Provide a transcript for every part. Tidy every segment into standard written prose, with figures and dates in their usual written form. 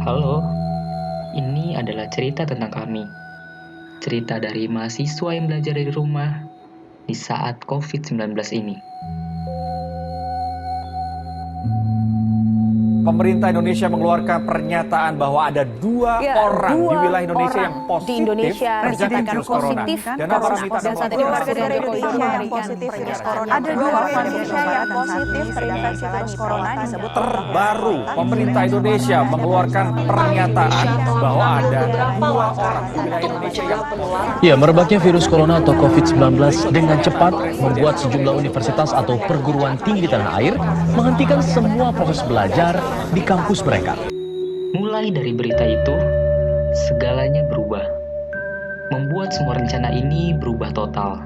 Halo, ini adalah cerita tentang kami. Cerita dari mahasiswa yang belajar dari rumah di saat COVID-19 ini. Pemerintah Indonesia mengeluarkan pernyataan bahwa ada dua orang di wilayah Indonesia yang positif terjangkit virus corona. Dan para mitra Dan saat ini Presiden Joko Widodo memberikan pernyataan ada dua warga Indonesia yang positif terinfeksi virus corona disebut terbaru. Pemerintah Indonesia mengeluarkan pernyataan bahwa ada dua orang di wilayah Indonesia yang Ya, merebaknya virus corona atau COVID-19 dengan cepat membuat sejumlah universitas atau perguruan tinggi di tanah air menghentikan semua proses belajar di kampus mereka. Mulai dari berita itu, segalanya berubah. Membuat semua rencana ini berubah total.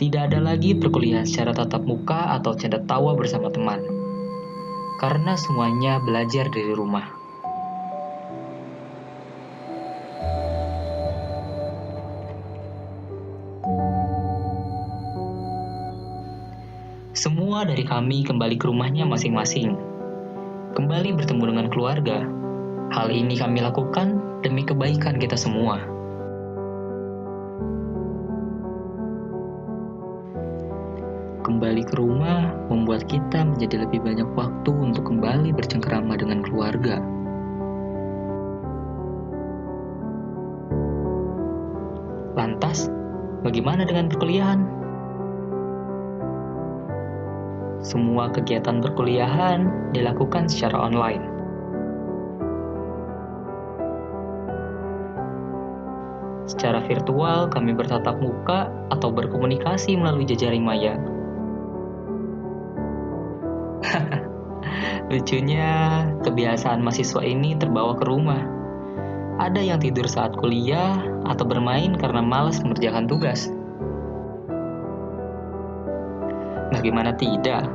Tidak ada lagi perkuliahan secara tatap muka atau canda tawa bersama teman. Karena semuanya belajar dari rumah. Semua dari kami kembali ke rumahnya masing-masing. Kembali bertemu dengan keluarga. Hal ini kami lakukan demi kebaikan kita semua. Kembali ke rumah membuat kita menjadi lebih banyak waktu untuk kembali bercengkerama dengan keluarga. Lantas, bagaimana dengan perkuliahan? Semua kegiatan perkuliahan dilakukan secara online. Secara virtual, kami bertatap muka atau berkomunikasi melalui jejaring maya. Lucunya, kebiasaan mahasiswa ini terbawa ke rumah. Ada yang tidur saat kuliah atau bermain karena malas mengerjakan tugas. Bagaimana tidak?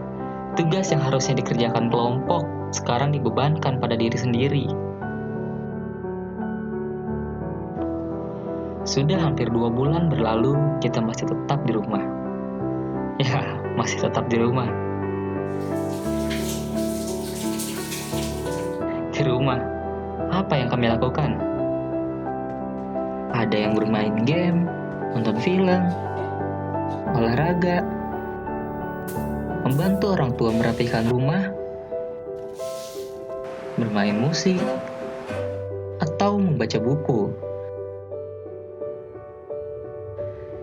Tugas yang harusnya dikerjakan kelompok sekarang dibebankan pada diri sendiri. Sudah hampir 2 bulan berlalu, kita masih tetap di rumah. Ya, masih tetap di rumah. Di rumah, apa yang kami lakukan? Ada yang bermain game, nonton film, olahraga, membantu orang tua merapikan rumah, bermain musik, atau membaca buku.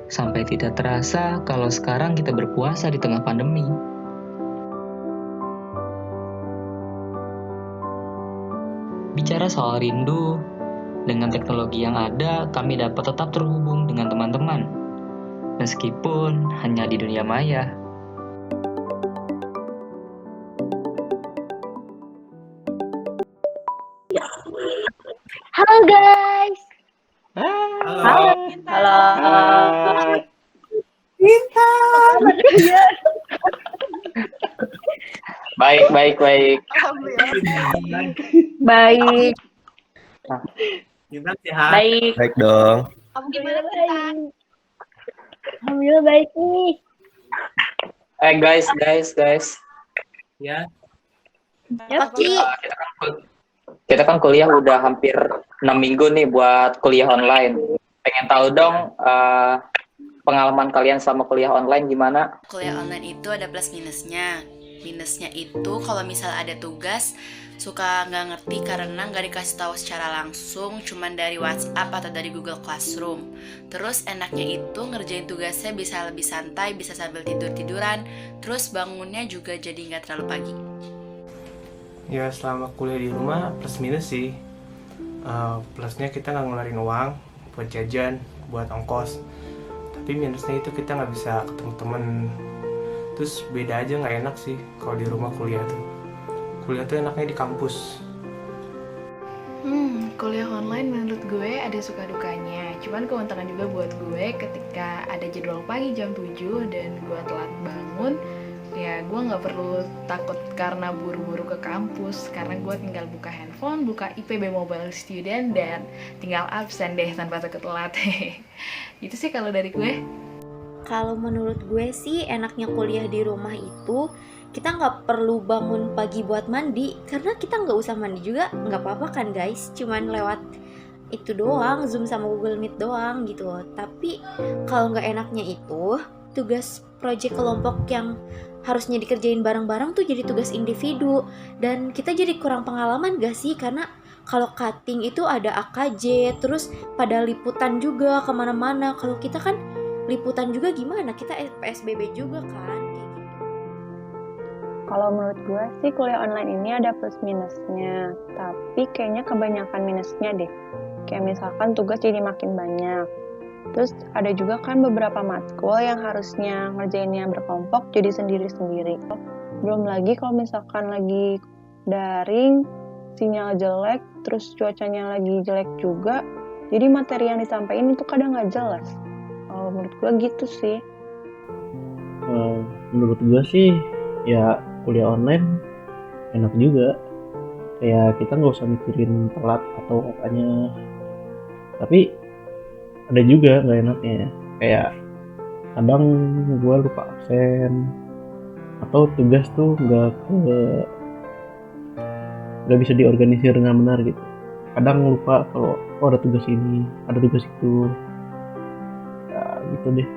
Sampai tidak terasa kalau sekarang kita berpuasa di tengah pandemi. Bicara soal rindu, dengan teknologi yang ada, kami dapat tetap terhubung dengan teman-teman, meskipun hanya di dunia maya. Halo guys. halo. Baik. Baik. Gimana sehat? Baik. Baik dong. Alhamdulillah baik nih. Guys. Ya. Oke. Kita kan kuliah udah hampir 6 minggu nih buat kuliah online. Pengen tahu dong pengalaman kalian selama kuliah online gimana? Kuliah online itu ada plus minusnya. Minusnya itu kalau misal ada tugas suka nggak ngerti karena nggak dikasih tahu secara langsung, cuman dari WhatsApp atau dari Google Classroom. Terus enaknya itu ngerjain tugasnya bisa lebih santai, bisa sambil tidur-tiduran. Terus bangunnya juga jadi nggak terlalu pagi. Ya selama kuliah di rumah plus minus sih. Plusnya kita nggak ngeluarin uang buat jajan, buat ongkos. Tapi minusnya itu kita nggak bisa ketemu temen. Terus beda aja, nggak enak sih kalau di rumah kuliah tuh. Kuliah tuh enaknya di kampus. Kuliah online menurut gue ada suka dukanya. Cuman keuntungan juga buat gue ketika ada jadwal pagi jam 7 dan gue telat bangun, ya gue nggak perlu takut karena buru-buru ke kampus, karena gue tinggal buka handphone, buka IPB Mobile Student dan tinggal absen deh tanpa takut telat. Itu sih kalau dari gue. Kalau menurut gue sih enaknya kuliah di rumah itu kita nggak perlu bangun pagi buat mandi, karena kita nggak usah mandi juga, nggak apa-apa kan guys, cuman lewat itu doang, Zoom sama Google Meet doang gitu. Tapi kalau nggak enaknya itu, tugas proyek kelompok yang harusnya dikerjain bareng-bareng tuh jadi tugas individu, dan kita jadi kurang pengalaman gak sih? Karena kalau cutting itu ada AKJ, terus pada liputan juga kemana-mana. Kalau kita kan liputan juga gimana? Kita PSBB juga kan. Kalau menurut gue sih kuliah online ini ada plus minusnya, tapi kayaknya kebanyakan minusnya deh. Kayak misalkan tugas jadi makin banyak. Terus ada juga kan beberapa matkul yang harusnya ngerjainnya berkelompok jadi sendiri-sendiri. Belum lagi kalau misalkan lagi daring, sinyal jelek, terus cuacanya lagi jelek juga, jadi materi yang disampaikan itu kadang nggak jelas. Kalau menurut gue gitu sih. Menurut gue sih ya kuliah online enak juga, kayak kita nggak usah mikirin telat atau apanya. Tapi ada juga nggak enaknya, kayak kadang gue lupa absen atau tugas tuh nggak bisa diorganisir dengan benar gitu. Kadang lupa kalau ada tugas ini, ada tugas itu, ya gitu deh.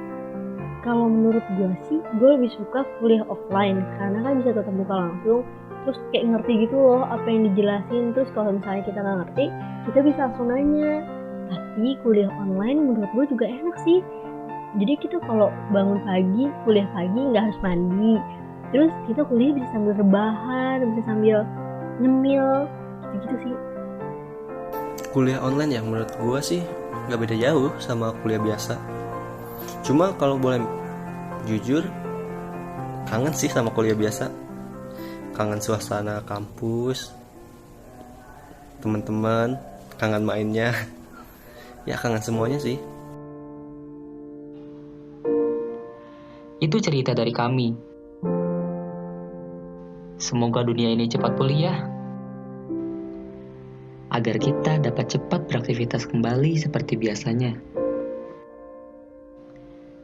Kalau menurut gue sih, gue lebih suka kuliah offline karena kan bisa tetap muka langsung, terus kayak ngerti gitu loh apa yang dijelasin. Terus kalau misalnya kita nggak ngerti, kita bisa langsung nanya. Tapi kuliah online menurut gue juga enak sih. Jadi kita kalau bangun pagi, kuliah pagi nggak harus mandi. Terus kita kuliah bisa sambil rebahan, bisa sambil nyemil, gitu-gitu sih. Kuliah online yang menurut gue sih nggak beda jauh sama kuliah biasa. Cuma kalau boleh jujur, kangen sih sama kuliah biasa. Kangen suasana kampus, teman-teman, kangen mainnya. Ya kangen semuanya sih. Itu cerita dari kami. Semoga dunia ini cepat pulih ya, agar kita dapat cepat beraktivitas kembali seperti biasanya.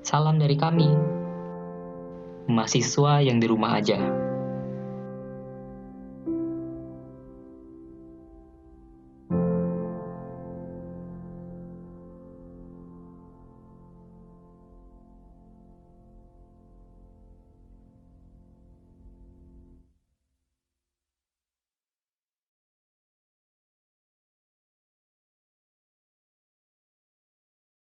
Salam dari kami, mahasiswa yang di rumah aja.